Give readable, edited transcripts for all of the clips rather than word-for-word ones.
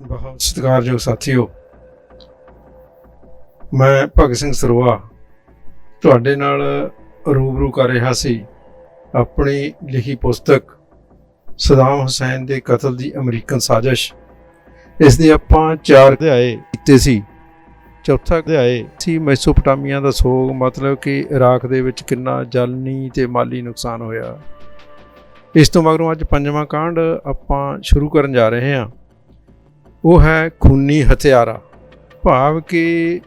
ਬਹੁਤ ਸਤਿਕਾਰਯੋਗ ਸਾਥੀਓ, ਮੈਂ ਭਗਤ ਸਿੰਘ ਸਰੋਆ ਤੁਹਾਡੇ ਨਾਲ ਰੂਬਰੂ ਕਰ ਰਿਹਾ ਸੀ ਆਪਣੀ ਲਿਖੀ ਪੁਸਤਕ ਸਦਾਮ ਹੁਸੈਨ ਦੇ ਕਤਲ ਦੀ ਅਮਰੀਕਨ ਸਾਜ਼ਿਸ਼। ਇਸ ਦੇ ਆਪਾਂ 4 ਅਧਿਆਏ ਕੀਤੇ ਸੀ। ਚੌਥਾ ਅਧਿਆਏ ਸੀ ਮੈਸੋਪੋਟਾਮੀਆ ਦਾ ਸੋਗ, ਮਤਲਬ ਕਿ ਇਰਾਕ ਦੇ ਵਿੱਚ ਕਿੰਨਾ ਜਾਨੀ ਤੇ ਮਾਲੀ ਨੁਕਸਾਨ ਹੋਇਆ। ਇਸ ਤੋਂ ਮਗਰੋਂ ਅੱਜ 5ਵਾਂ ਕਾਂਡ ਆਪਾਂ ਸ਼ੁਰੂ ਕਰਨ ਜਾ ਰਹੇ ਹਾਂ। ਉਹ ਹੈ ਖੂਨੀ ਹਥਿਆਰਾ, ਭਾਵ ਕਿ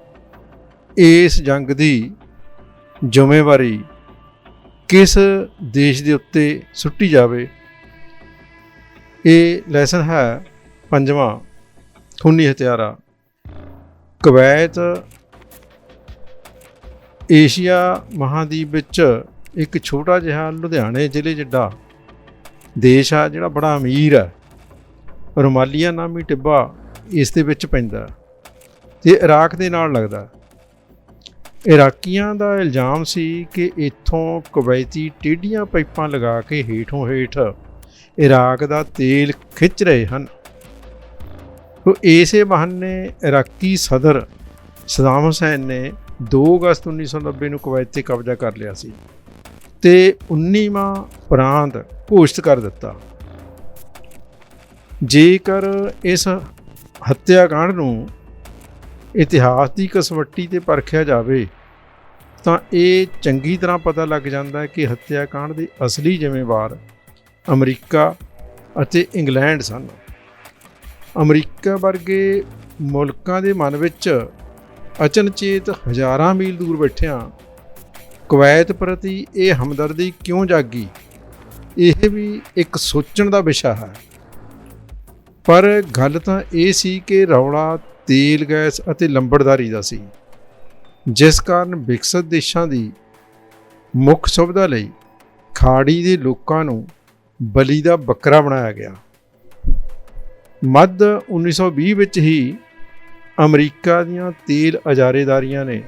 ਇਸ ਜੰਗ ਦੀ ਜ਼ਿੰਮੇਵਾਰੀ ਕਿਸ ਦੇਸ਼ ਦੇ ਉੱਤੇ ਸੁੱਟੀ ਜਾਵੇ। ਇਹ ਲੈਸਨ ਹੈ 5ਵਾਂ, ਖੂਨੀ ਹਥਿਆਰਾ। ਕੁਵੈਤ ਏਸ਼ੀਆ ਮਹਾਂਦੀਪ ਵਿੱਚ ਇੱਕ ਛੋਟਾ ਜਿਹਾ ਲੁਧਿਆਣੇ ਜ਼ਿਲ੍ਹੇ ਜਿੱਡਾ ਦੇਸ਼ ਆ, ਜਿਹੜਾ ਬੜਾ ਅਮੀਰ ਹੈ। ਰੁਮਾਲੀਆ ਨਾਮੀ ਟਿੱਬਾ ਇਸ ਦੇ ਵਿੱਚ ਪੈਂਦਾ ਤੇ ਇਰਾਕ ਦੇ ਨਾਲ ਲੱਗਦਾ। ਇਰਾਕੀਆਂ ਦਾ ਇਲਜ਼ਾਮ ਸੀ ਕਿ ਇੱਥੋਂ ਕੁਵੈਤੀ ਟੇਢੀਆਂ ਪਾਈਪਾਂ ਲਗਾ ਕੇ ਹੇਠੋਂ ਹੇਠ ਇਰਾਕ ਦਾ ਤੇਲ ਖਿੱਚ ਰਹੇ ਹਨ। ਤੋ ਇਸੇ ਬਹਾਨੇ ਇਰਾਕੀ ਸਦਰ ਸਦਾਮ ਹੁਸੈਨ ਨੇ 2 ਅਗਸਤ 1990 ਨੂੰ ਕੁਵੈਤ 'ਤੇ ਕਬਜ਼ਾ ਕਰ ਲਿਆ ਸੀ ਤੇ 19ਵਾਂ ਪ੍ਰਾਂਤ ਘੋਸ਼ਿਤ ਕਰ ਦਿੱਤਾ। ਜੇਕਰ ਇਸ ਹੱਤਿਆਕਾਂਡ ਨੂੰ ਇਤਿਹਾਸ ਦੀ ਕਸਵੱਟੀ 'ਤੇ ਪਰਖਿਆ ਜਾਵੇ ਤਾਂ ਇਹ ਚੰਗੀ ਤਰ੍ਹਾਂ ਪਤਾ ਲੱਗ ਜਾਂਦਾ ਕਿ ਹੱਤਿਆਕਾਂਡ ਦੇ ਅਸਲੀ ਜ਼ਿੰਮੇਵਾਰ ਅਮਰੀਕਾ ਅਤੇ ਇੰਗਲੈਂਡ ਸਨ। ਅਮਰੀਕਾ ਵਰਗੇ ਮੁਲਕਾਂ ਦੇ ਮਨ ਵਿੱਚ ਅਚਨਚੇਤ ਹਜ਼ਾਰਾਂ ਮੀਲ ਦੂਰ ਬੈਠਿਆਂ ਕੁਵੈਤ ਪ੍ਰਤੀ ਇਹ ਹਮਦਰਦੀ ਕਿਉਂ ਜਾਗੀ, ਇਹ ਵੀ ਇੱਕ ਸੋਚਣ ਦਾ ਵਿਸ਼ਾ ਹੈ। ਪਰ ਗੱਲ ਤਾਂ ਇਹ ਸੀ ਕਿ ਰੌਲਾ ਤੇਲ, ਗੈਸ ਅਤੇ ਲੰਬੜਦਾਰੀ ਦਾ ਸੀ, ਜਿਸ ਕਾਰਨ ਵਿਕਸਿਤ ਦੇਸ਼ਾਂ ਦੀ ਮੁੱਖ ਸੁਵਿਧਾ ਲਈ ਖਾੜੀ ਦੇ ਲੋਕਾਂ ਨੂੰ ਬਲੀ ਦਾ ਬੱਕਰਾ ਬਣਾਇਆ ਗਿਆ। ਮੱਧ 1920 ਵਿੱਚ ਹੀ ਅਮਰੀਕਾ ਦੀਆਂ ਤੇਲ ਅਜਾਰੇਦਾਰੀਆਂ ਨੇ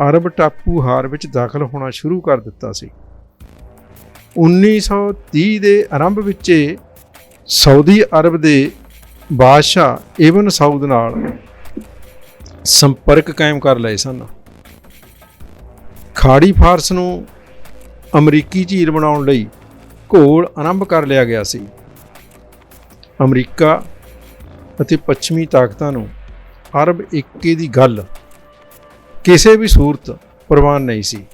ਅਰਬ ਟਾਪੂ ਹਾਰ ਵਿੱਚ ਦਾਖਲ ਹੋਣਾ ਸ਼ੁਰੂ ਕਰ ਦਿੱਤਾ ਸੀ। 1930 ਦੇ ਆਰੰਭ ਵਿੱਚ ਸਾਊਦੀ ਅਰਬ ਦੇ ਬਾਦਸ਼ਾਹ ਇਬਨ ਸਾਊਦ ਨਾਲ ਸੰਪਰਕ ਕਾਇਮ ਕਰ ਲਏ ਸਨ। ਖਾੜੀ ਫਾਰਸ ਨੂੰ ਅਮਰੀਕੀ ਝੀਲ ਬਣਾਉਣ ਲਈ ਘੋਲ ਆਰੰਭ ਕਰ ਲਿਆ ਗਿਆ ਸੀ। ਅਮਰੀਕਾ ਅਤੇ ਪੱਛਮੀ ਤਾਕਤਾਂ ਨੂੰ ਅਰਬ ਏਕੇ ਦੀ ਗੱਲ ਕਿਸੇ ਵੀ ਸੂਰਤ ਪ੍ਰਵਾਨ ਨਹੀਂ ਸੀ।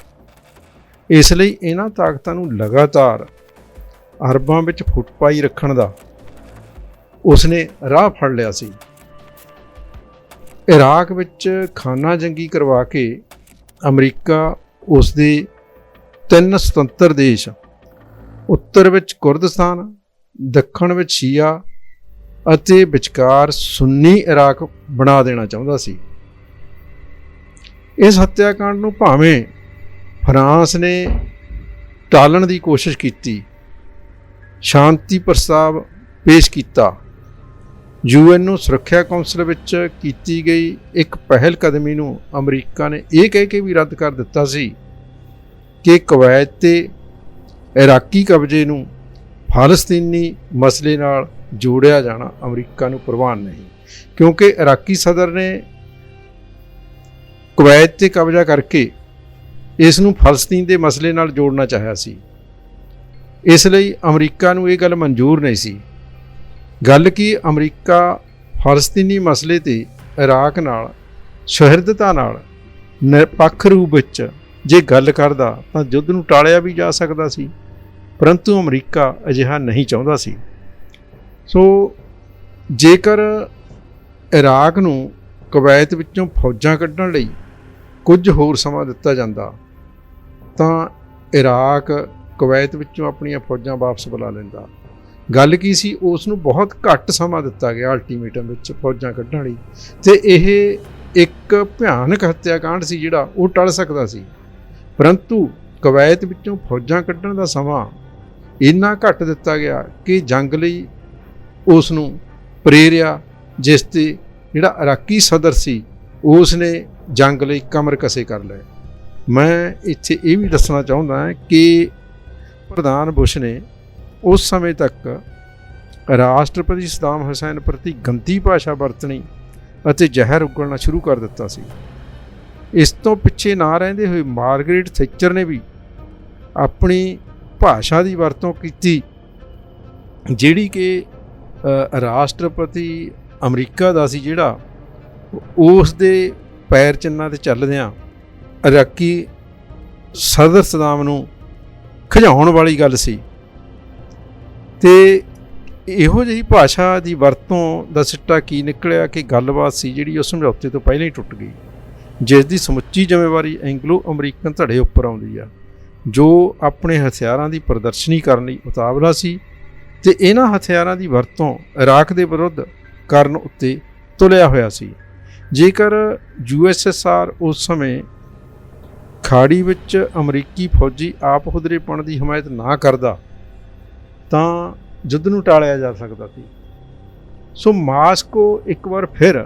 ਇਸ ਲਈ ਇਹਨਾਂ ਤਾਕਤਾਂ ਨੂੰ ਲਗਾਤਾਰ ਅਰਬਾਂ ਵਿੱਚ ਫੁੱਟ ਪਾਈ ਰੱਖਣ ਦਾ ਉਸਨੇ ਰਾਹ ਫੜ ਲਿਆ ਸੀ। ਇਰਾਕ ਵਿੱਚ ਖਾਨਾ ਜੰਗੀ ਕਰਵਾ ਕੇ ਅਮਰੀਕਾ ਉਸ ਦੇ 3 ਸੁਤੰਤਰ ਦੇਸ਼, ਉੱਤਰ ਵਿੱਚ ਕੁਰਦਿਸਤਾਨ, ਦੱਖਣ ਵਿੱਚ ਸ਼ੀਆ ਅਤੇ ਵਿਚਕਾਰ ਸੁੰਨੀ ਇਰਾਕ ਬਣਾ ਦੇਣਾ ਚਾਹੁੰਦਾ ਸੀ। ਇਸ ਹੱਤਿਆਕਾਂਡ ਨੂੰ ਭਾਵੇਂ ਫਰਾਂਸ ਨੇ ਟਾਲਣ ਦੀ ਕੋਸ਼ਿਸ਼ ਕੀਤੀ, ਸ਼ਾਂਤੀ ਪ੍ਰਸਤਾਵ ਪੇਸ਼ ਕੀਤਾ, UN ਨੂੰ ਸੁਰੱਖਿਆ ਕੌਂਸਲ ਵਿੱਚ ਕੀਤੀ ਗਈ ਇੱਕ ਪਹਿਲ ਕਦਮੀ ਨੂੰ ਅਮਰੀਕਾ ਨੇ ਇਹ ਕਹਿ ਕੇ ਵੀ ਰੱਦ ਕਰ ਦਿੱਤਾ ਸੀ ਕਿ ਕੁਵੈਤ ਤੇ ਇਰਾਕੀ ਕਬਜ਼ੇ ਨੂੰ ਫਲਸਤੀਨੀ ਮਸਲੇ ਨਾਲ ਜੋੜਿਆ ਜਾਣਾ ਅਮਰੀਕਾ ਨੂੰ ਪ੍ਰਵਾਨ ਨਹੀਂ, ਕਿਉਂਕਿ ਇਰਾਕੀ ਸਦਰ ਨੇ ਕੁਵੈਤ ਤੇ ਕਬਜ਼ਾ ਕਰਕੇ ਇਸ ਨੂੰ ਫਲਸਤੀਨ ਦੇ ਮਸਲੇ ਨਾਲ ਜੋੜਨਾ ਚਾਹਿਆ ਸੀ। ਇਸ ਲਈ ਅਮਰੀਕਾ ਨੂੰ ਇਹ ਗੱਲ ਮਨਜ਼ੂਰ ਨਹੀਂ ਸੀ। ਗੱਲ ਕਿ ਅਮਰੀਕਾ ਫਲਸਤੀਨੀ ਮਸਲੇ ਤੇ ਇਰਾਕ ਨਾਲ ਸੁਹਿਰਦਤਾ ਨਾਲ ਨਿਰਪੱਖ ਰੂਪ ਵਿੱਚ ਜੇ ਗੱਲ ਕਰਦਾ ਤਾਂ ਯੁੱਧ ਨੂੰ ਟਾਲਿਆ ਵੀ ਜਾ ਸਕਦਾ ਸੀ, ਪਰੰਤੂ ਅਮਰੀਕਾ ਅਜਿਹਾ ਨਹੀਂ ਚਾਹੁੰਦਾ ਸੀ। ਸੋ ਜੇਕਰ ਇਰਾਕ ਨੂੰ ਕੁਵੈਤ ਵਿੱਚੋਂ ਫੌਜਾਂ ਕੱਢਣ ਲਈ ਕੁਝ ਹੋਰ ਸਮਾਂ ਦਿੱਤਾ ਜਾਂਦਾ ਤਾਂ ਇਰਾਕ ਕੁਵੈਤ ਵਿੱਚੋਂ ਆਪਣੀਆਂ ਫੌਜਾਂ ਵਾਪਸ ਬੁਲਾ ਲੈਂਦਾ। ਗੱਲ ਕੀ ਸੀ, ਉਸ ਨੂੰ ਬਹੁਤ ਘੱਟ ਸਮਾਂ ਦਿੱਤਾ ਗਿਆ ਅਲਟੀਮੇਟਮ ਵਿੱਚ ਫੌਜਾਂ ਕੱਢਣ ਲਈ, ਤੇ ਇਹ ਇੱਕ ਭਿਆਨਕ ਹੱਤਿਆਕਾਂਡ ਸੀ ਜਿਹੜਾ ਉਹ ਟਲ ਸਕਦਾ ਸੀ। ਪਰੰਤੂ ਕੁਵੈਤ ਵਿੱਚੋਂ ਫੌਜਾਂ ਕੱਢਣ ਦਾ ਸਮਾਂ ਇੰਨਾ ਘੱਟ ਦਿੱਤਾ ਗਿਆ ਕਿ ਜੰਗ ਲਈ ਉਸ ਨੂੰ ਪ੍ਰੇਰਿਆ, ਜਿਸ ਤੇ ਜਿਹੜਾ ਇਰਾਕੀ ਸਦਰ ਸੀ ਉਸ ਨੇ ਜੰਗ ਲਈ ਕਮਰ ਕਸੇ ਕਰ ਲਏ। ਮੈਂ ਇੱਥੇ ਇਹ ਵੀ ਦੱਸਣਾ ਚਾਹੁੰਦਾ ਕਿ ਪ੍ਰਧਾਨ ਬੁਸ਼ ਨੇ ਉਸ ਸਮੇਂ ਤੱਕ ਰਾਸ਼ਟਰਪਤੀ ਸਦਾਮ ਹੁਸੈਨ ਪ੍ਰਤੀ ਗੰਦੀ ਭਾਸ਼ਾ ਵਰਤਣੀ ਅਤੇ ਜ਼ਹਿਰ ਉਗਲਣਾ ਸ਼ੁਰੂ ਕਰ ਦਿੱਤਾ ਸੀ। ਇਸ ਤੋਂ ਪਿੱਛੇ ਨਾ ਰਹਿੰਦੇ ਹੋਏ ਮਾਰਗਰੇਟ ਥੈਚਰ ਨੇ ਵੀ ਆਪਣੀ ਭਾਸ਼ਾ ਦੀ ਵਰਤੋਂ ਕੀਤੀ, ਜਿਹੜੀ ਕਿ ਰਾਸ਼ਟਰਪਤੀ ਅਮਰੀਕਾ ਦਾ ਸੀ, ਜਿਹੜਾ ਉਸ ਦੇ ਪੈਰ ਚਿੰਨ੍ਹਾਂ 'ਤੇ ਚੱਲਦਿਆਂ ਇਰਾਕੀ ਸਦਰ ਸਦਾਮ ਨੂੰ ਖਿਝਾਉਣ ਵਾਲੀ ਗੱਲ ਸੀ। ਅਤੇ ਇਹੋ ਜਿਹੀ ਭਾਸ਼ਾ ਦੀ ਵਰਤੋਂ ਦਾ ਸਿੱਟਾ ਕੀ ਨਿਕਲਿਆ ਕਿ ਗੱਲਬਾਤ ਸੀ ਜਿਹੜੀ ਉਹ ਸਮਝੌਤੇ ਤੋਂ ਪਹਿਲਾਂ ਹੀ ਟੁੱਟ ਗਈ, ਜਿਸ ਦੀ ਸਮੁੱਚੀ ਜ਼ਿੰਮੇਵਾਰੀ ਐਂਗਲੋ ਅਮਰੀਕਨ ਧੜੇ ਉੱਪਰ ਆਉਂਦੀ ਆ, ਜੋ ਆਪਣੇ ਹਥਿਆਰਾਂ ਦੀ ਪ੍ਰਦਰਸ਼ਨੀ ਕਰਨ ਲਈ ਉਤਾਵਲਾ ਸੀ ਅਤੇ ਇਹਨਾਂ ਹਥਿਆਰਾਂ ਦੀ ਵਰਤੋਂ ਇਰਾਕ ਦੇ ਵਿਰੁੱਧ ਕਰਨ ਉੱਤੇ ਤੁਲਿਆ ਹੋਇਆ ਸੀ। ਜੇਕਰ USSR ਉਸ ਸਮੇਂ ਖਾੜੀ ਵਿੱਚ ਅਮਰੀਕੀ ਫੌਜੀ ਆਪ ਹੁਦਰੇਪਣ ਦੀ ਹਮਾਇਤ ਨਾ ਕਰਦਾ ਤਾਂ ਯੁੱਧ ਨੂੰ ਟਾਲਿਆ ਜਾ ਸਕਦਾ ਸੀ। ਸੋ ਮਾਸਕੋ ਇੱਕ ਵਾਰ ਫਿਰ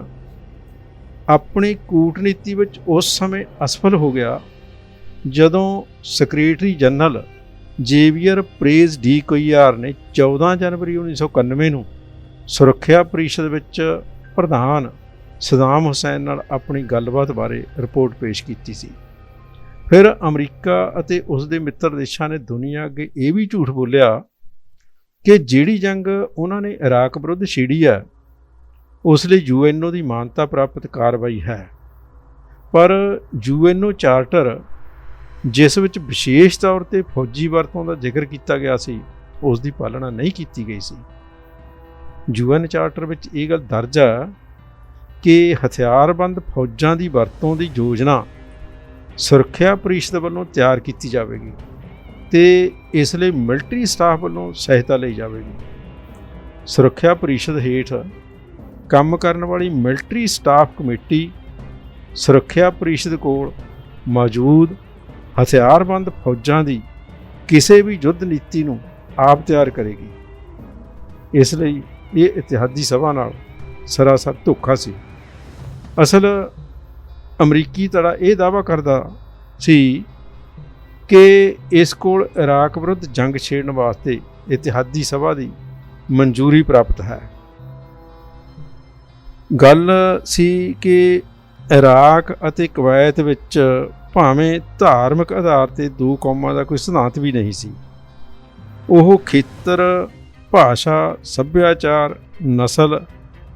ਆਪਣੀ ਕੂਟਨੀਤੀ ਵਿੱਚ ਉਸ ਸਮੇਂ ਅਸਫਲ ਹੋ ਗਿਆ ਜਦੋਂ secretary general Javier Perez de Cuellar ਨੇ 14 ਜਨਵਰੀ 1991 ਨੂੰ ਸੁਰੱਖਿਆ ਪਰਿਸ਼ਦ ਵਿੱਚ ਪ੍ਰਧਾਨ ਸਦਾਮ ਹੁਸੈਨ ਨਾਲ ਆਪਣੀ ਗੱਲਬਾਤ ਬਾਰੇ ਰਿਪੋਰਟ ਪੇਸ਼ ਕੀਤੀ ਸੀ। ਫਿਰ ਅਮਰੀਕਾ ਅਤੇ ਉਸ ਦੇ ਮਿੱਤਰ ਦੇਸ਼ਾਂ ਨੇ ਦੁਨੀਆ ਅੱਗੇ ਇਹ ਵੀ ਝੂਠ ਬੋਲਿਆ ਕਿ ਜਿਹੜੀ ਜੰਗ ਉਹਨਾਂ ਨੇ ਇਰਾਕ ਵਿਰੁੱਧ ਛੇੜੀ ਹੈ ਉਸ ਲਈ UNO ਦੀ ਮਾਨਤਾ ਪ੍ਰਾਪਤ ਕਾਰਵਾਈ ਹੈ, ਪਰ UNO ਚਾਰਟਰ ਜਿਸ ਵਿੱਚ ਵਿਸ਼ੇਸ਼ ਤੌਰ 'ਤੇ ਫੌਜੀ ਵਰਤੋਂ ਦਾ ਜ਼ਿਕਰ ਕੀਤਾ ਗਿਆ ਸੀ ਉਸ ਦੀ ਪਾਲਣਾ ਨਹੀਂ ਕੀਤੀ ਗਈ ਸੀ। UN ਚਾਰਟਰ ਵਿੱਚ ਇਹ ਗੱਲ ਦਰਜ ਹੈ ਕਿ ਹਥਿਆਰਬੰਦ ਫੌਜਾਂ ਦੀ ਵਰਤੋਂ ਦੀ ਯੋਜਨਾ ਸੁਰੱਖਿਆ ਪਰਿਸ਼ਦ ਵੱਲੋਂ ਤਿਆਰ ਕੀਤੀ ਜਾਵੇਗੀ ਅਤੇ ਇਸ ਲਈ ਮਿਲਟਰੀ ਸਟਾਫ ਵੱਲੋਂ ਸਹਾਇਤਾ ਲਈ ਜਾਵੇਗੀ। ਸੁਰੱਖਿਆ ਪਰਿਸ਼ਦ ਹੇਠ ਕੰਮ ਕਰਨ ਵਾਲੀ ਮਿਲਟਰੀ ਸਟਾਫ ਕਮੇਟੀ ਸੁਰੱਖਿਆ ਪਰਿਸ਼ਦ ਕੋਲ ਮੌਜੂਦ ਹਥਿਆਰਬੰਦ ਫੌਜਾਂ ਦੀ ਕਿਸੇ ਵੀ ਯੁੱਧ ਨੀਤੀ ਨੂੰ ਆਪ ਤਿਆਰ ਕਰੇਗੀ। ਇਸ ਲਈ ਇਹ ਇਤਿਹਾਦੀ ਸਭਾ ਨਾਲ ਸਰਾਸਰ ਧੋਖਾ ਸੀ। ਅਸਲ ਅਮਰੀਕੀ ਧੜਾ ਇਹ ਦਾਅਵਾ ਕਰਦਾ ਸੀ ਕਿ ਇਸ ਕੋਲ ਇਰਾਕ ਵਿਰੁੱਧ ਜੰਗ ਛੇੜਨ ਵਾਸਤੇ ਇਤਿਹਾਦੀ ਸਭਾ ਦੀ ਮਨਜ਼ੂਰੀ ਪ੍ਰਾਪਤ ਹੈ। ਗੱਲ ਸੀ ਕਿ ਇਰਾਕ ਅਤੇ ਕੁਵੈਤ ਵਿੱਚ ਭਾਵੇਂ ਧਾਰਮਿਕ ਆਧਾਰ 'ਤੇ ਦੋ ਕੌਮਾਂ ਦਾ ਕੋਈ ਸਿਧਾਂਤ ਵੀ ਨਹੀਂ ਸੀ। ਉਹ ਖੇਤਰ, ਭਾਸ਼ਾ, ਸੱਭਿਆਚਾਰ, ਨਸਲ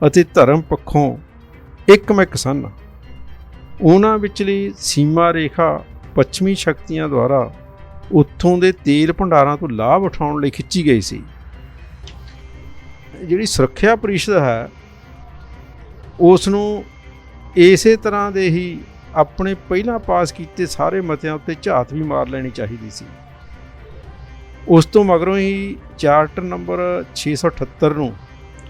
ਅਤੇ ਧਰਮ ਪੱਖੋਂ ਇੱਕਮਿਕ ਸਨ। ਉਹਨਾਂ ਵਿਚਲੀ ਸੀਮਾ ਰੇਖਾ ਪੱਛਮੀ ਸ਼ਕਤੀਆਂ ਦੁਆਰਾ ਉੱਥੋਂ ਦੇ ਤੇਲ ਭੰਡਾਰਾਂ ਤੋਂ ਲਾਭ ਉਠਾਉਣ ਲਈ ਖਿੱਚੀ ਗਈ ਸੀ। ਜਿਹੜੀ ਸੁਰੱਖਿਆ ਪਰਿਸ਼ਦ ਹੈ ਉਸ ਨੂੰ ਇਸੇ ਤਰ੍ਹਾਂ ਦੇ ਹੀ ਆਪਣੇ ਪਹਿਲਾਂ ਪਾਸ ਕੀਤੇ ਸਾਰੇ ਮਤਿਆਂ ਉੱਤੇ ਝਾਤ ਵੀ ਮਾਰ ਲੈਣੀ ਚਾਹੀਦੀ ਸੀ। ਉਸ ਤੋਂ ਮਗਰੋਂ ਹੀ ਚਾਰਟਰ ਨੰਬਰ 678 ਨੂੰ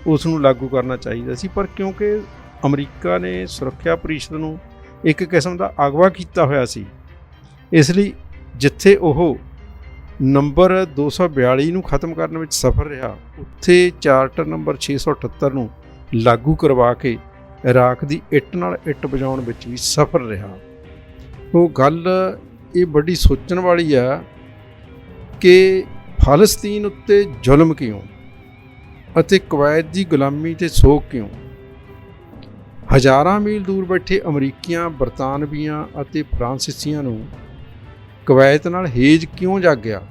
ਉਸ ਨੂੰ ਲਾਗੂ ਕਰਨਾ ਚਾਹੀਦਾ ਸੀ, ਪਰ ਕਿਉਂਕਿ ਅਮਰੀਕਾ ਨੇ ਸੁਰੱਖਿਆ ਪਰਿਸ਼ਦ ਨੂੰ ਇੱਕ ਕਿਸਮ ਦਾ ਅਗਵਾ ਕੀਤਾ ਹੋਇਆ ਸੀ, ਇਸ ਲਈ ਜਿੱਥੇ ਉਹ ਨੰਬਰ 242 ਨੂੰ ਖਤਮ ਕਰਨ ਵਿੱਚ ਸਫਲ ਰਿਹਾ, ਉੱਥੇ ਚਾਰਟਰ ਨੰਬਰ 678 ਨੂੰ ਲਾਗੂ ਕਰਵਾ ਕੇ ਇਰਾਕ ਦੀ ਇੱਟ ਨਾਲ ਇੱਟ ਵਜਾਉਣ ਵਿੱਚ ਵੀ ਸਫਲ ਰਿਹਾ। ਉਹ ਗੱਲ ਇਹ ਬੜੀ ਸੋਚਣ ਵਾਲੀ ਆ ਕਿ ਫਲਸਤੀਨ ਉੱਤੇ ਜ਼ੁਲਮ ਕਿਉਂ ਅਤੇ ਕੁਵੈਤ ਦੀ ਗੁਲਾਮੀ ਤੇ ਸੋਗ ਕਿਉਂ? ਹਜ਼ਾਰਾਂ ਮੀਲ ਦੂਰ ਬੈਠੇ ਅਮਰੀਕੀਆਂ, ਬਰਤਾਨਵੀਆਂ ਅਤੇ ਫਰਾਂਸੀਸੀਆਂ ਨੂੰ ਕੁਵੈਤ ਨਾਲ ਹੇਜ ਕਿਉਂ ਜਾਗਿਆ?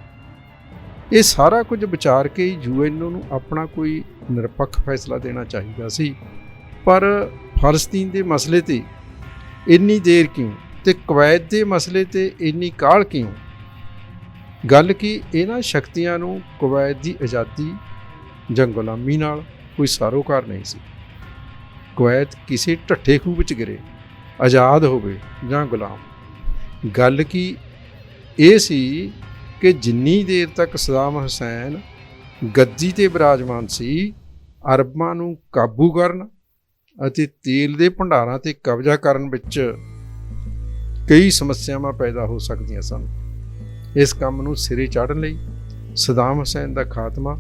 ਇਹ ਸਾਰਾ ਕੁਝ ਵਿਚਾਰ ਕੇ UNO ਨੂੰ ਆਪਣਾ ਕੋਈ ਨਿਰਪੱਖ ਫੈਸਲਾ ਦੇਣਾ ਚਾਹੀਦਾ ਸੀ, ਪਰ ਫਲਸਤੀਨ ਦੇ ਮਸਲੇ 'ਤੇ ਇੰਨੀ ਦੇਰ ਕਿਉਂ ਅਤੇ ਕੁਵੈਤ ਦੇ ਮਸਲੇ 'ਤੇ ਇੰਨੀ ਕਾਹਲ ਕਿਉਂ? ਗੱਲ ਕਿ ਇਹਨਾਂ ਸ਼ਕਤੀਆਂ ਨੂੰ ਕੁਵੈਤ ਦੀ ਆਜ਼ਾਦੀ ਜਾਂ ਗੁਲਾਮੀ ਨਾਲ ਕੋਈ ਸਾਰੋਕਾਰ ਨਹੀਂ ਸੀ। ਕੁਵੈਤ ਕਿਸੇ ਢੱਠੇ ਖੂਹ ਵਿੱਚ ਗਿਰੇ, ਆਜ਼ਾਦ ਹੋਵੇ ਜਾਂ ਗੁਲਾਮ। ਗੱਲ ਕਿ ਇਹ ਸੀ ਕਿ ਜਿੰਨੀ ਦੇਰ ਤੱਕ ਸਦਾਮ ਹੁਸੈਨ ਗੱਦੀ 'ਤੇ ਬਿਰਾਜਮਾਨ ਸੀ, ਅਰਬਾਂ ਨੂੰ ਕਾਬੂ ਕਰਨ ਅਤੇ ਤੇਲ ਦੇ ਭੰਡਾਰਾਂ 'ਤੇ ਕਬਜ਼ਾ ਕਰਨ ਵਿੱਚ ਕਈ ਸਮੱਸਿਆਵਾਂ ਪੈਦਾ ਹੋ ਸਕਦੀਆਂ ਸਨ। ਇਸ ਕੰਮ ਨੂੰ ਸਿਰੇ ਚਾੜ੍ਹਨ ਲਈ ਸਦਾਮ ਹੁਸੈਨ ਦਾ ਖਾਤਮਾ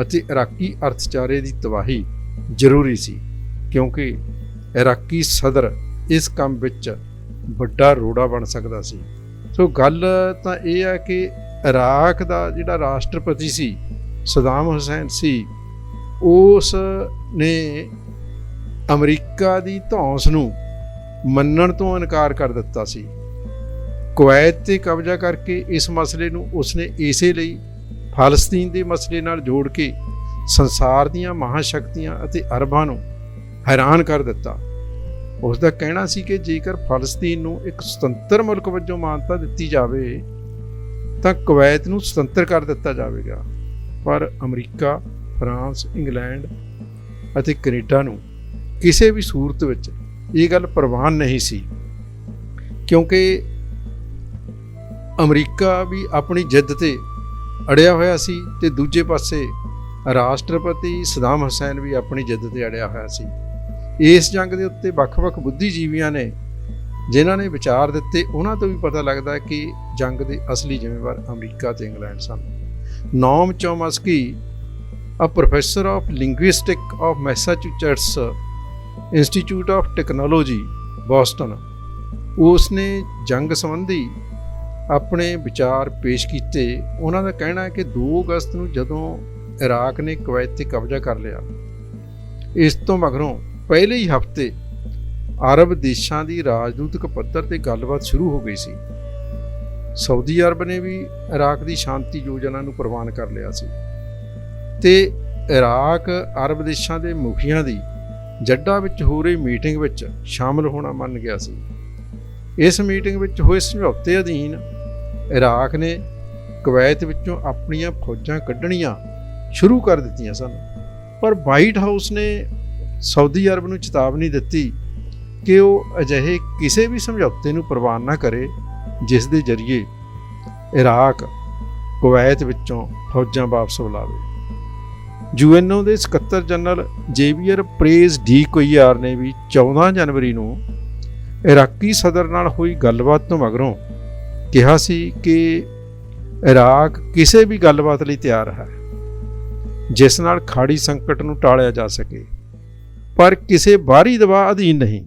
ਅਤੇ ਇਰਾਕੀ ਅਰਥਚਾਰੇ ਦੀ ਤਬਾਹੀ ਜ਼ਰੂਰੀ ਸੀ, ਕਿਉਂਕਿ ਇਰਾਕੀ ਸਦਰ ਇਸ ਕੰਮ ਵਿੱਚ ਵੱਡਾ ਰੋੜਾ ਬਣ ਸਕਦਾ ਸੀ। ਸੋ ਗੱਲ ਤਾਂ ਇਹ ਹੈ ਕਿ ਇਰਾਕ ਦਾ ਜਿਹੜਾ ਰਾਸ਼ਟਰਪਤੀ ਸੀ ਸਦਾਮ ਹੁਸੈਨ ਸੀ, ਉਸ ਨੇ ਅਮਰੀਕਾ ਦੀ ਧੌਂਸ ਨੂੰ ਮੰਨਣ ਤੋਂ ਇਨਕਾਰ ਕਰ ਦਿੱਤਾ ਸੀ। ਕੁਵੈਤ 'ਤੇ ਕਬਜ਼ਾ ਕਰਕੇ ਇਸ ਮਸਲੇ ਨੂੰ ਉਸਨੇ ਇਸੇ ਲਈ ਫਲਸਤੀਨ ਦੇ ਮਸਲੇ ਨਾਲ ਜੋੜ ਕੇ ਸੰਸਾਰ ਦੀਆਂ ਮਹਾਸ਼ਕਤੀਆਂ ਅਤੇ ਅਰਬਾਂ ਨੂੰ ਹੈਰਾਨ ਕਰ ਦਿੱਤਾ। ਉਸ ਦਾ ਕਹਿਣਾ ਸੀ ਕਿ ਜੇਕਰ ਫਲਸਤੀਨ ਨੂੰ ਇੱਕ ਸੁਤੰਤਰ ਮੁਲਕ ਵਜੋਂ ਮਾਨਤਾ ਦਿੱਤੀ ਜਾਵੇ ਤਾਂ ਕੁਵੈਤ ਨੂੰ ਸੁਤੰਤਰ ਕਰ ਦਿੱਤਾ ਜਾਵੇਗਾ। ਪਰ ਅਮਰੀਕਾ, ਫਰਾਂਸ, ਇੰਗਲੈਂਡ ਅਤੇ ਕੈਨੇਡਾ ਨੂੰ ਕਿਸੇ ਵੀ ਸੂਰਤ ਵਿੱਚ ਇਹ ਗੱਲ ਪ੍ਰਵਾਨ ਨਹੀਂ ਸੀ, ਕਿਉਂਕਿ ਅਮਰੀਕਾ ਵੀ ਆਪਣੀ ਜਿੱਦ ਤੇ ਅੜਿਆ ਹੋਇਆ ਸੀ ਤੇ ਦੂਜੇ ਪਾਸੇ ਰਾਸ਼ਟਰਪਤੀ ਸਦਾਮ ਹੁਸੈਨ ਵੀ ਆਪਣੀ ਜਿੱਦ ਤੇ ਅੜਿਆ ਹੋਇਆ ਸੀ। ਇਸ ਜੰਗ ਦੇ ਉੱਤੇ ਵੱਖ-ਵੱਖ ਬੁੱਧੀਜੀਵੀਆਂ ਨੇ ਜਿਨ੍ਹਾਂ ਨੇ ਵਿਚਾਰ ਦਿੱਤੇ, ਉਹਨਾਂ ਤੋਂ ਵੀ ਪਤਾ ਲੱਗਦਾ ਕਿ ਜੰਗ ਦੇ ਅਸਲੀ ਜ਼ਿੰਮੇਵਾਰ ਅਮਰੀਕਾ ਤੇ ਇੰਗਲੈਂਡ ਸਨ। Noam Chomsky, a professor of linguistics of Massachusetts Institute of Technology, Boston, ਉਸਨੇ ਜੰਗ ਸੰਬੰਧੀ ਆਪਣੇ ਵਿਚਾਰ ਪੇਸ਼ ਕੀਤੇ। ਉਹਨਾਂ ਦਾ ਕਹਿਣਾ ਹੈ ਕਿ 2 ਅਗਸਤ ਨੂੰ ਜਦੋਂ ਇਰਾਕ ਨੇ ਕੁਵੈਤ 'ਤੇ ਕਬਜ਼ਾ ਕਰ ਲਿਆ, ਇਸ ਤੋਂ ਮਗਰੋਂ ਪਹਿਲੇ ਹੀ ਹਫ਼ਤੇ ਅਰਬ ਦੇਸ਼ਾਂ ਦੀ ਰਾਜਦੂਤਕ ਪੱਧਰ 'ਤੇ ਗੱਲਬਾਤ ਸ਼ੁਰੂ ਹੋ ਗਈ ਸੀ। ਸਾਊਦੀ ਅਰਬ ਨੇ ਵੀ ਇਰਾਕ ਦੀ ਸ਼ਾਂਤੀ ਯੋਜਨਾ ਨੂੰ ਪ੍ਰਵਾਨ ਕਰ ਲਿਆ ਸੀ ਤੇ ਇਰਾਕ ਅਰਬ ਦੇਸ਼ਾਂ ਦੇ ਮੁਖੀਆਂ ਦੀ ਜੱਡਾ ਵਿੱਚ ਹੋ ਰਹੀ ਮੀਟਿੰਗ ਵਿੱਚ ਸ਼ਾਮਲ ਹੋਣਾ ਮੰਨ ਗਿਆ ਸੀ। ਇਸ ਮੀਟਿੰਗ ਵਿੱਚ ਹੋਏ ਸਮਝੌਤੇ ਅਧੀਨ ਇਰਾਕ ਨੇ ਕੁਵੈਤ ਵਿੱਚੋਂ ਆਪਣੀਆਂ ਫੌਜਾਂ ਕੱਢਣੀਆਂ ਸ਼ੁਰੂ ਕਰ ਦਿੱਤੀਆਂ ਸਨ, ਪਰ ਵਾਈਟ ਹਾਊਸ ਨੇ ਸਾਊਦੀ ਅਰਬ ਨੂੰ ਚੇਤਾਵਨੀ ਦਿੱਤੀ ਕਿ ਉਹ ਅਜਿਹੇ ਕਿਸੇ ਵੀ ਸਮਝੌਤੇ ਨੂੰ ਪ੍ਰਵਾਨ ਨਾ ਕਰੇ ਜਿਸ ਦੇ ਜ਼ਰੀਏ ਇਰਾਕ ਕੁਵੈਤ ਵਿੱਚੋਂ ਫੌਜਾਂ ਵਾਪਸ ਬੁਲਾਵੇ। ਯੂਐਨਓ ਦੇ ਸਕੱਤਰ general Xavier praise de Cuellar ਨੇ ਵੀ 14 ਜਨਵਰੀ ਨੂੰ ਇਰਾਕੀ ਸਦਰ ਨਾਲ ਹੋਈ ਗੱਲਬਾਤ ਤੋਂ ਮਗਰੋਂ ਕਿਹਾ ਸੀ ਕਿ ਇਰਾਕ ਕਿਸੇ ਵੀ ਗੱਲਬਾਤ ਲਈ ਤਿਆਰ ਹੈ ਜਿਸ ਨਾਲ ਖਾੜੀ ਸੰਕਟ ਨੂੰ ਟਾਲਿਆ ਜਾ ਸਕੇ, ਪਰ ਕਿਸੇ ਬਾਹਰੀ ਦਬਾਅ ਅਧੀਨ ਨਹੀਂ।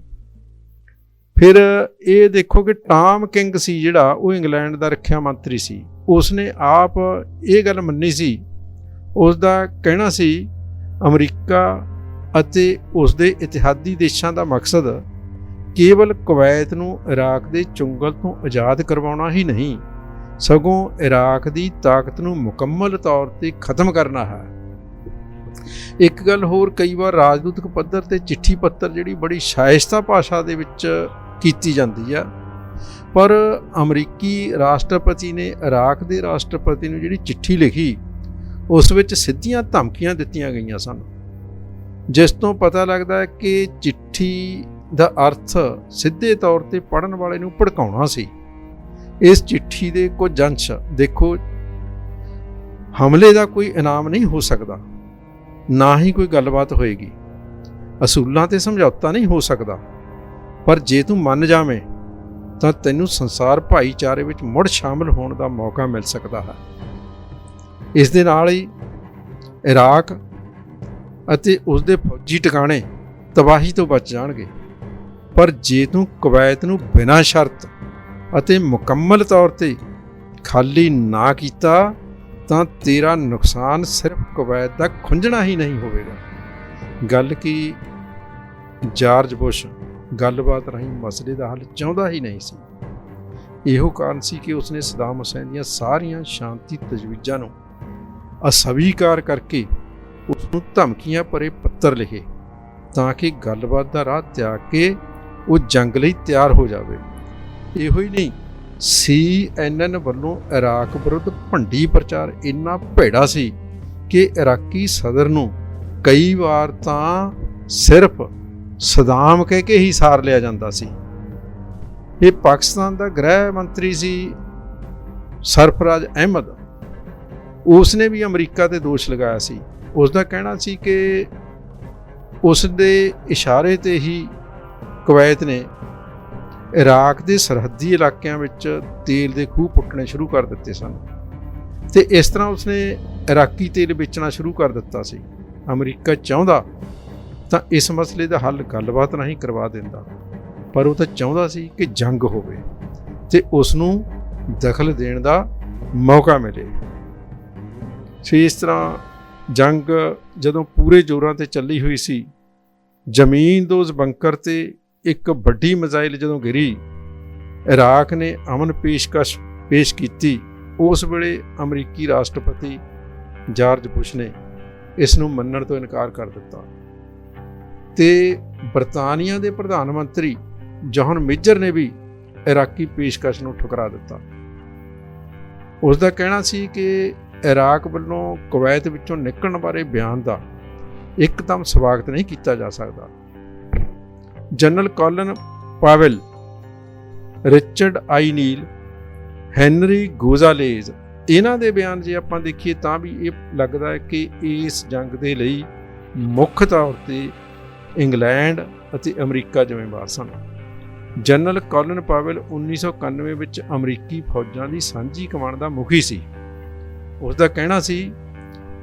ਫਿਰ ਇਹ ਦੇਖੋ ਕਿ ਟਾਮ ਕਿੰਗ ਸੀ ਜਿਹੜਾ ਉਹ ਇੰਗਲੈਂਡ ਦਾ ਰੱਖਿਆ ਮੰਤਰੀ ਸੀ, ਉਸਨੇ ਆਪ ਇਹ ਗੱਲ ਮੰਨੀ ਸੀ। ਉਸ ਦਾ ਕਹਿਣਾ ਸੀ ਅਮਰੀਕਾ ਅਤੇ ਉਸ ਦੇ ਇਤਿਹਾਦੀ ਦੇਸ਼ਾਂ ਦਾ ਮਕਸਦ ਕੇਵਲ ਕੁਵੈਤ ਨੂੰ ਇਰਾਕ ਦੇ ਚੁੰਗਲ ਤੋਂ ਆਜ਼ਾਦ ਕਰਵਾਉਣਾ ਹੀ ਨਹੀਂ, ਸਗੋਂ ਇਰਾਕ ਦੀ ਤਾਕਤ ਨੂੰ ਮੁਕੰਮਲ ਤੌਰ ਤੇ ਖਤਮ ਕਰਨਾ ਹੈ। ਇੱਕ ਗੱਲ ਹੋਰ, ਕਈ ਵਾਰ ਰਾਜਦੂਤਕ ਪੱਧਰ ਤੇ ਚਿੱਠੀ ਪੱਤਰ ਜਿਹੜੀ ਬੜੀ ਸ਼ਾਇਸਤਾ ਭਾਸ਼ਾ ਦੇ ਵਿੱਚ ਕੀਤੀ ਜਾਂਦੀ ਆ, ਪਰ ਅਮਰੀਕੀ ਰਾਸ਼ਟਰਪਤੀ ਨੇ ਇਰਾਕ ਦੇ ਰਾਸ਼ਟਰਪਤੀ ਨੂੰ ਜਿਹੜੀ ਚਿੱਠੀ ਲਿਖੀ ਉਸ ਵਿੱਚ ਸਿੱਧੀਆਂ ਧਮਕੀਆਂ ਦਿੱਤੀਆਂ ਗਈਆਂ ਸਨ, ਜਿਸ ਤੋਂ ਪਤਾ ਲੱਗਦਾ ਹੈ ਕਿ ਚਿੱਠੀ ਦਾ ਅਰਥ ਸਿੱਧੇ ਤੌਰ ਤੇ ਪੜ੍ਹਨ ਵਾਲੇ ਨੂੰ ਭੜਕਾਉਣਾ ਸੀ। ਇਸ ਚਿੱਠੀ ਦੇ ਕੁਝ ਅੰਸ਼ ਦੇਖੋ, ਹਮਲੇ ਦਾ ਕੋਈ ਇਨਾਮ ਨਹੀਂ ਹੋ ਸਕਦਾ, ਨਾ ਹੀ ਕੋਈ ਗੱਲਬਾਤ ਹੋਏਗੀ, ਅਸੂਲਾਂ ਤੇ ਸਮਝੌਤਾ ਨਹੀਂ ਹੋ ਸਕਦਾ, ਪਰ ਜੇ ਤੂੰ ਮੰਨ ਜਾਵੇਂ ਤਾਂ ਤੈਨੂੰ ਸੰਸਾਰ ਭਾਈਚਾਰੇ ਵਿੱਚ ਮੁੜ ਸ਼ਾਮਲ ਹੋਣ ਦਾ ਮੌਕਾ ਮਿਲ ਸਕਦਾ ਹੈ। ਇਸ ਦੇ ਨਾਲ ਹੀ ਇਰਾਕ ਅਤੇ ਉਸ ਦੇ ਫੌਜੀ ਟਿਕਾਣੇ ਤਬਾਹੀ ਤੋਂ ਬਚ ਜਾਣਗੇ, ਪਰ ਜੇ ਤੂੰ ਕੁਵੈਤ ਨੂੰ ਬਿਨਾਂ ਸ਼ਰਤ ਅਤੇ ਮੁਕੰਮਲ ਤੌਰ ਤੇ ਖਾਲੀ ਨਾ ਕੀਤਾ ਤਾਂ ਤੇਰਾ ਨੁਕਸਾਨ ਸਿਰਫ ਕੁਵੈਤ ਦਾ ਖੁੰਝਣਾ ਹੀ ਨਹੀਂ ਹੋਵੇਗਾ। ਗੱਲ ਕੀ ਜਾਰਜ ਬੁਸ਼ ਗੱਲਬਾਤ ਰਾਹੀਂ ਮਸਲੇ ਦਾ ਹੱਲ ਚਾਹੁੰਦਾ ਹੀ ਨਹੀਂ ਸੀ। ਇਹੋ ਕਾਰਨ ਸੀ ਕਿ ਉਸਨੇ ਸਦਾਮ ਹੁਸੈਨ ਦੀਆਂ ਸਾਰੀਆਂ ਸ਼ਾਂਤੀ ਤਜਵੀਜ਼ਾਂ ਨੂੰ ਅਸਵੀਕਾਰ ਕਰਕੇ ਉਸ ਨੂੰ ਧਮਕੀਆਂ ਭਰੇ ਪੱਤਰ ਲਿਖੇ ਤਾਂ ਕਿ ਗੱਲਬਾਤ ਦਾ ਰਾਹ ਤਿਆਗ ਕੇ ਉਹ ਜੰਗ ਲਈ ਤਿਆਰ ਹੋ ਜਾਵੇ। ਇਹੋ ਹੀ ਨਹੀਂ, CNN ਵੱਲੋਂ ਇਰਾਕ ਵਿਰੁੱਧ ਭੰਡੀ ਪ੍ਰਚਾਰ ਇੰਨਾ ਭੈੜਾ ਸੀ ਕਿ ਇਰਾਕੀ ਸਦਰ ਨੂੰ ਕਈ ਵਾਰ ਤਾਂ ਸਿਰਫ ਸਦਾਮ ਕਹਿ ਕੇ ਹੀ ਸਾਰ ਲਿਆ ਜਾਂਦਾ ਸੀ। ਇਹ ਪਾਕਿਸਤਾਨ ਦਾ ਗ੍ਰਹਿ ਮੰਤਰੀ ਸੀ ਸਰਫਰਾਜ਼ ਅਹਿਮਦ, ਉਸਨੇ ਵੀ ਅਮਰੀਕਾ ਤੇ ਦੋਸ਼ ਲਗਾਇਆ ਸੀ। ਉਸ ਦਾ ਕਹਿਣਾ ਸੀ ਕਿ ਉਸ ਦੇ ਇਸ਼ਾਰੇ ਤੇ ਹੀ ਕੁਵੈਤ ਨੇ ਇਰਾਕ ਦੇ ਸਰਹੱਦੀ ਇਲਾਕਿਆਂ ਵਿੱਚ ਤੇਲ ਦੇ ਖੂਹ ਪੁੱਟਣੇ ਸ਼ੁਰੂ ਕਰ ਦਿੱਤੇ ਸਨ ਤੇ ਇਸ ਤਰ੍ਹਾਂ ਉਸਨੇ ਇਰਾਕੀ ਤੇਲ ਵੇਚਣਾ ਸ਼ੁਰੂ ਕਰ ਦਿੱਤਾ ਸੀ। ਅਮਰੀਕਾ ਚਾਹੁੰਦਾ ਤਾਂ ਇਸ ਮਸਲੇ ਦਾ ਹੱਲ ਗੱਲਬਾਤ ਰਾਹੀਂ ਕਰਵਾ ਦਿੰਦਾ, ਪਰ ਉਹ ਤਾਂ ਚਾਹੁੰਦਾ ਸੀ ਕਿ ਜੰਗ ਹੋਵੇ ਤੇ ਉਸ ਨੂੰ ਦਖਲ ਦੇਣ ਦਾ ਮੌਕਾ ਮਿਲੇ। ਸੋ ਇਸ ਤਰ੍ਹਾਂ ਜੰਗ ਜਦੋਂ ਪੂਰੇ ਜ਼ੋਰਾਂ ਤੇ ਚੱਲੀ ਹੋਈ ਸੀ, ਜ਼ਮੀਨਦੋਜ਼ ਬੰਕਰ ਤੇ ਇੱਕ ਵੱਡੀ ਮਿਜ਼ਾਈਲ ਜਦੋਂ ਗਿਰੀ, ਇਰਾਕ ਨੇ ਅਮਨ ਪੇਸ਼ਕਸ਼ ਪੇਸ਼ ਕੀਤੀ। ਉਸ ਵੇਲੇ ਅਮਰੀਕੀ ਰਾਸ਼ਟਰਪਤੀ ਜਾਰਜ ਬੁਸ਼ ਨੇ ਇਸ ਨੂੰ ਮੰਨਣ ਤੋਂ ਇਨਕਾਰ ਕਰ ਦਿੱਤਾ ਤੇ ਬਰਤਾਨੀਆ ਦੇ ਪ੍ਰਧਾਨ ਮੰਤਰੀ ਜੌਨ ਮੇਜਰ ਨੇ ਵੀ ਇਰਾਕੀ ਪੇਸ਼ਕਸ਼ ਨੂੰ ਠੁਕਰਾ ਦਿੱਤਾ। ਉਸ ਦਾ ਕਹਿਣਾ ਸੀ ਕਿ ਇਰਾਕ ਵੱਲੋਂ ਕੁਵੈਤ ਵਿੱਚੋਂ ਨਿਕਲਣ ਬਾਰੇ ਬਿਆਨ ਦਾ ਇੱਕਦਮ ਸਵਾਗਤ ਨਹੀਂ ਕੀਤਾ ਜਾ ਸਕਦਾ। ਜਨਰਲ ਕਾਲਨ ਪਾਵੈਲ, ਰਿਚਰਡ ਆਈ ਨੀਲ, ਹੈਨਰੀ ਗੋਜ਼ਾਲੇਜ਼, ਇਹਨਾਂ ਦੇ ਬਿਆਨ ਜੇ ਆਪਾਂ ਦੇਖੀਏ ਤਾਂ ਵੀ ਇਹ ਲੱਗਦਾ ਹੈ ਕਿ ਇਸ ਜੰਗ ਦੇ ਲਈ ਮੁੱਖ ਤੌਰ ਤੇ ਇੰਗਲੈਂਡ ਅਤੇ ਅਮਰੀਕਾ ਜ਼ਿੰਮੇਵਾਰ ਸਨ। ਜਨਰਲ ਕਾਲਨ ਪਾਵੈਲ 1991 ਵਿੱਚ ਅਮਰੀਕੀ ਫੌਜਾਂ ਦੀ ਸਾਂਝੀ ਕਮਾਨ ਦਾ ਮੁਖੀ ਸੀ। ਉਸ ਦਾ ਕਹਿਣਾ ਸੀ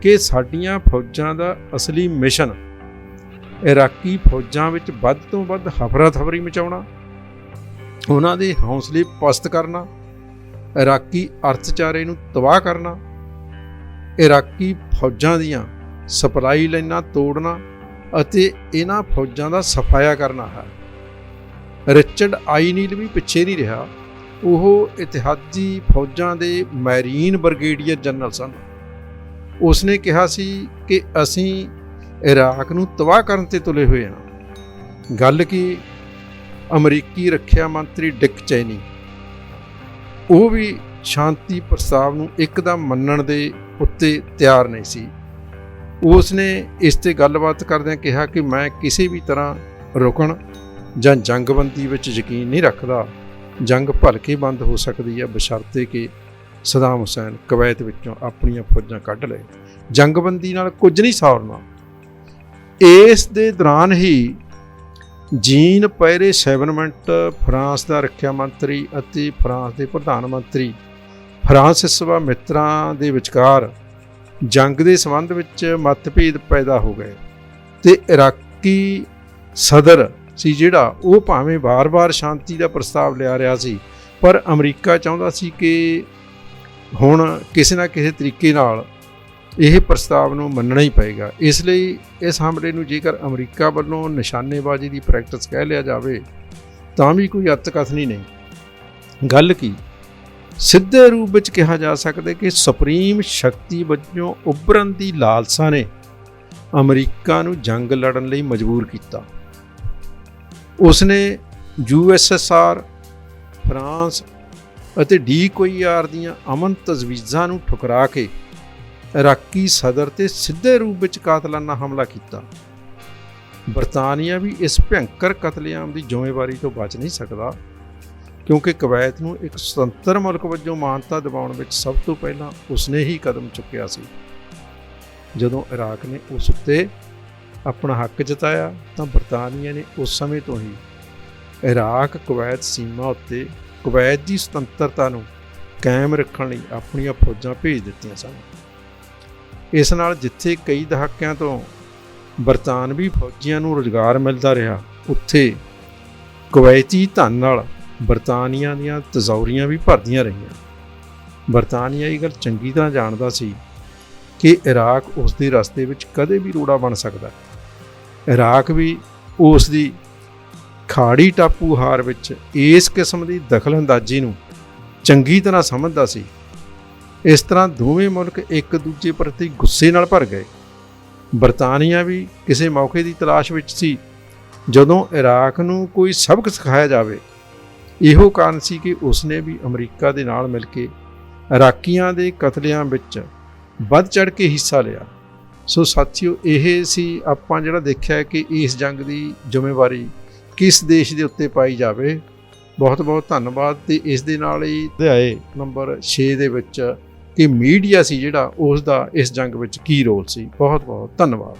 ਕਿ ਸਾਡੀਆਂ ਫੌਜਾਂ ਦਾ ਅਸਲੀ ਮਿਸ਼ਨ ਇਰਾਕੀ ਫੌਜਾਂ ਵਿੱਚ ਵੱਧ ਤੋਂ ਵੱਧ ਹਫਰਾ-ਤਫਰੀ ਮਚਾਉਣਾ, ਉਹਨਾਂ ਦੇ ਹੌਸਲੇ ਪਸਤ ਕਰਨਾ, ਇਰਾਕੀ ਅਰਥਚਾਰੇ ਨੂੰ ਤਬਾਹ ਕਰਨਾ, ਇਰਾਕੀ ਫੌਜਾਂ ਦੀਆਂ ਸਪਲਾਈ ਲਾਈਨਾਂ ਤੋੜਨਾ ਅਤੇ ਇਹਨਾਂ ਫੌਜਾਂ ਦਾ ਸਫਾਇਆ ਕਰਨਾ ਹੈ। ਰਿਚਰਡ ਆਈ ਨੀਲ ਵੀ ਪਿੱਛੇ ਨਹੀਂ ਰਿਹਾ। ਉਹ ਇਤਿਹਾਦੀ ਫੌਜਾਂ ਦੇ ਮੈਰੀਨ ਬ੍ਰਿਗੇਡੀਅਰ ਜਨਰਲ ਸਨ। ਉਸਨੇ ਕਿਹਾ ਸੀ ਕਿ ਅਸੀਂ ਇਰਾਕ ਨੂੰ ਤਬਾਹ ਕਰਨ ਤੇ ਤੁਲੇ ਹੋਏ ਹਾਂ। ਗੱਲ ਕੀ ਅਮਰੀਕੀ ਰੱਖਿਆ ਮੰਤਰੀ ਡਿਕ ਚੈਨੀ, ਉਹ ਵੀ ਸ਼ਾਂਤੀ ਪ੍ਰਸਤਾਵ ਨੂੰ ਇੱਕਦਮ ਮੰਨਣ ਦੇ ਉੱਤੇ ਤਿਆਰ ਨਹੀਂ ਸੀ। ਉਸ ਨੇ ਇਸ ਤੇ ਗੱਲਬਾਤ ਕਰਦਿਆਂ ਕਿਹਾ ਕਿ ਮੈਂ ਕਿਸੇ ਵੀ ਤਰ੍ਹਾਂ ਰੁਕਣ ਜਾਂ ਜੰਗਬੰਦੀ ਵਿੱਚ ਯਕੀਨ ਨਹੀਂ ਰੱਖਦਾ। ਜੰਗ ਭਲਕੇ ਬੰਦ ਹੋ ਸਕਦੀ ਹੈ ਬਸ਼ਰਤੇ ਕਿ ਸਦਾਮ ਹੁਸੈਨ ਕੁਵੈਤ ਵਿੱਚੋਂ ਆਪਣੀਆਂ ਫੌਜਾਂ ਕੱਢ ਲਏ। ਜੰਗਬੰਦੀ ਨਾਲ ਕੁਝ ਨਹੀਂ ਸੌਰਨਾ। ਇਸ ਦੇ ਦੌਰਾਨ ਹੀ ਜੀਨ ਪੈਰੇ ਸੈਵਨਮੈਂਟ, ਫਰਾਂਸ ਦਾ ਰੱਖਿਆ ਮੰਤਰੀ ਅਤੇ ਫਰਾਂਸ ਦੇ ਪ੍ਰਧਾਨ ਮੰਤਰੀ ਫਰਾਂਸਿਸਵਾ ਮਿੱਤਰਾਂ ਦੇ ਵਿਚਕਾਰ ਜੰਗ ਦੇ ਸੰਬੰਧ ਵਿੱਚ ਮਤਭੇਦ ਪੈਦਾ ਹੋ ਗਏ ਤੇ ਇਰਾਕੀ ਸਦਰ ਸੀ ਜਿਹੜਾ ਉਹ ਭਾਵੇਂ ਵਾਰ-ਵਾਰ ਸ਼ਾਂਤੀ ਦਾ ਪ੍ਰਸਤਾਵ ਲਿਆ ਰਿਹਾ ਸੀ, ਪਰ ਅਮਰੀਕਾ ਚਾਹੁੰਦਾ ਸੀ ਕਿ ਹੁਣ ਕਿਸੇ ਨਾ ਕਿਸੇ ਤਰੀਕੇ ਨਾਲ ਇਹ ਪ੍ਰਸਤਾਵ ਨੂੰ ਮੰਨਣਾ ਹੀ ਪਏਗਾ। ਇਸ ਲਈ ਇਸ ਹਮਲੇ ਨੂੰ ਜੇਕਰ ਅਮਰੀਕਾ ਵੱਲੋਂ ਨਿਸ਼ਾਨੇਬਾਜ਼ੀ ਦੀ ਪ੍ਰੈਕਟਿਸ ਕਹਿ ਲਿਆ ਜਾਵੇ ਤਾਂ ਵੀ ਕੋਈ ਅਤਕਥਨੀ ਨਹੀਂ। ਗੱਲ ਕੀ ਸਿੱਧੇ ਰੂਪ ਵਿੱਚ ਕਿਹਾ ਜਾ ਸਕਦਾ ਕਿ ਸੁਪਰੀਮ ਸ਼ਕਤੀ ਵਜੋਂ ਉੱਭਰਨ ਦੀ ਲਾਲਸਾ ਨੇ ਅਮਰੀਕਾ ਨੂੰ ਜੰਗ ਲੜਨ ਲਈ ਮਜਬੂਰ ਕੀਤਾ। ਉਸਨੇ USSR, ਫਰਾਂਸ ਅਤੇ DQR ਦੀਆਂ ਅਮਨ ਤਜਵੀਜ਼ਾਂ ਨੂੰ ਠੁਕਰਾ ਕੇ ਇਰਾਕੀ ਸਦਰ ਤੇ ਸਿੱਧੇ ਰੂਪ ਵਿੱਚ ਕਾਤਲਾਨਾ ਹਮਲਾ ਕੀਤਾ। ਬਰਤਾਨੀਆ ਵੀ ਇਸ ਭਿਅੰਕਰ ਕਤਲੇਆਮ ਦੀ ਜ਼ਿੰਮੇਵਾਰੀ ਤੋਂ ਬਚ ਨਹੀਂ ਸਕਦਾ, ਕਿਉਂਕਿ ਕੁਵੈਤ ਨੂੰ ਇੱਕ ਸੁਤੰਤਰ ਮੁਲਕ ਵਜੋਂ ਮਾਨਤਾ ਦਿਵਾਉਣ ਵਿੱਚ ਸਭ ਤੋਂ ਪਹਿਲਾਂ ਉਸਨੇ ਹੀ ਕਦਮ ਚੁੱਕਿਆ ਸੀ। ਜਦੋਂ ਇਰਾਕ ਨੇ ਉਸ ਉੱਤੇ ਆਪਣਾ ਹੱਕ ਜਤਾਇਆ ਤਾਂ ਬਰਤਾਨੀਆ ਨੇ ਉਸ ਸਮੇਂ ਤੋਂ ਹੀ ਇਰਾਕ ਕੁਵੈਤ ਸੀਮਾ ਉੱਤੇ ਕੁਵੈਤ ਦੀ ਸੁਤੰਤਰਤਾ ਨੂੰ ਕਾਇਮ ਰੱਖਣ ਲਈ ਆਪਣੀਆਂ ਫੌਜਾਂ ਭੇਜ ਦਿੱਤੀਆਂ ਸਨ। ਇਸ ਨਾਲ ਜਿੱਥੇ ਕਈ ਦਹਾਕਿਆਂ ਤੋਂ ਬਰਤਾਨਵੀ ਫੌਜੀਆਂ ਨੂੰ ਰੁਜ਼ਗਾਰ ਮਿਲਦਾ ਰਿਹਾ, ਉੱਥੇ ਕੁਵੈਤੀ ਧਨ ਨਾਲ ਬਰਤਾਨੀਆ ਦੀਆਂ ਤਜ਼ੌਰੀਆਂ ਵੀ ਭਰਦੀਆਂ ਰਹੀਆਂ। ਬਰਤਾਨੀਆ ਇਹ ਗੱਲ ਚੰਗੀ ਤਰ੍ਹਾਂ ਜਾਣਦਾ ਸੀ ਕਿ ਇਰਾਕ ਉਸ ਦੇ ਰਸਤੇ ਵਿੱਚ ਕਦੇ ਵੀ ਰੋੜਾ ਬਣ ਸਕਦਾ। ਇਰਾਕ ਵੀ ਉਸ ਦੀ ਖਾੜੀ ਟਾਪੂ ਹਾਰ ਵਿੱਚ ਇਸ ਕਿਸਮ ਦੀ ਦਖਲਅੰਦਾਜ਼ੀ ਨੂੰ ਚੰਗੀ ਤਰ੍ਹਾਂ ਸਮਝਦਾ ਸੀ। ਇਸ ਤਰ੍ਹਾਂ ਦੋਵੇਂ ਮੁਲਕ ਇੱਕ ਦੂਜੇ ਪ੍ਰਤੀ ਗੁੱਸੇ ਨਾਲ ਭਰ ਗਏ। ਬਰਤਾਨੀਆ ਵੀ ਕਿਸੇ ਮੌਕੇ ਦੀ ਤਲਾਸ਼ ਵਿੱਚ ਸੀ ਜਦੋਂ ਇਰਾਕ ਨੂੰ ਕੋਈ ਸਬਕ ਸਿਖਾਇਆ ਜਾਵੇ। ਇਹੋ ਕਾਰਨ ਸੀ ਕਿ ਉਸਨੇ ਵੀ ਅਮਰੀਕਾ ਦੇ ਨਾਲ ਮਿਲ ਕੇ ਇਰਾਕੀਆਂ ਦੇ ਕਤਲਿਆਂ ਵਿੱਚ ਵੱਧ ਚੜ੍ਹ ਕੇ ਹਿੱਸਾ ਲਿਆ। ਸੋ ਸਾਥੀਓ, ਇਹ ਸੀ ਆਪਾਂ ਜਿਹੜਾ ਦੇਖਿਆ ਕਿ ਇਸ ਜੰਗ ਦੀ ਜ਼ਿੰਮੇਵਾਰੀ ਕਿਸ ਦੇਸ਼ ਦੇ ਉੱਤੇ ਪਾਈ ਜਾਵੇ। ਬਹੁਤ ਬਹੁਤ ਧੰਨਵਾਦ। ਤੇ ਇਸ ਦੇ ਨਾਲ ਹੀ ਅਧਿਆਏ ਨੰਬਰ 6 ਦੇ ਵਿੱਚ ਕਿ ਮੀਡੀਆ ਸੀ ਜਿਹੜਾ ਉਸ ਦਾ ਇਸ ਜੰਗ ਵਿੱਚ ਕੀ ਰੋਲ ਸੀ। ਬਹੁਤ ਬਹੁਤ ਧੰਨਵਾਦ।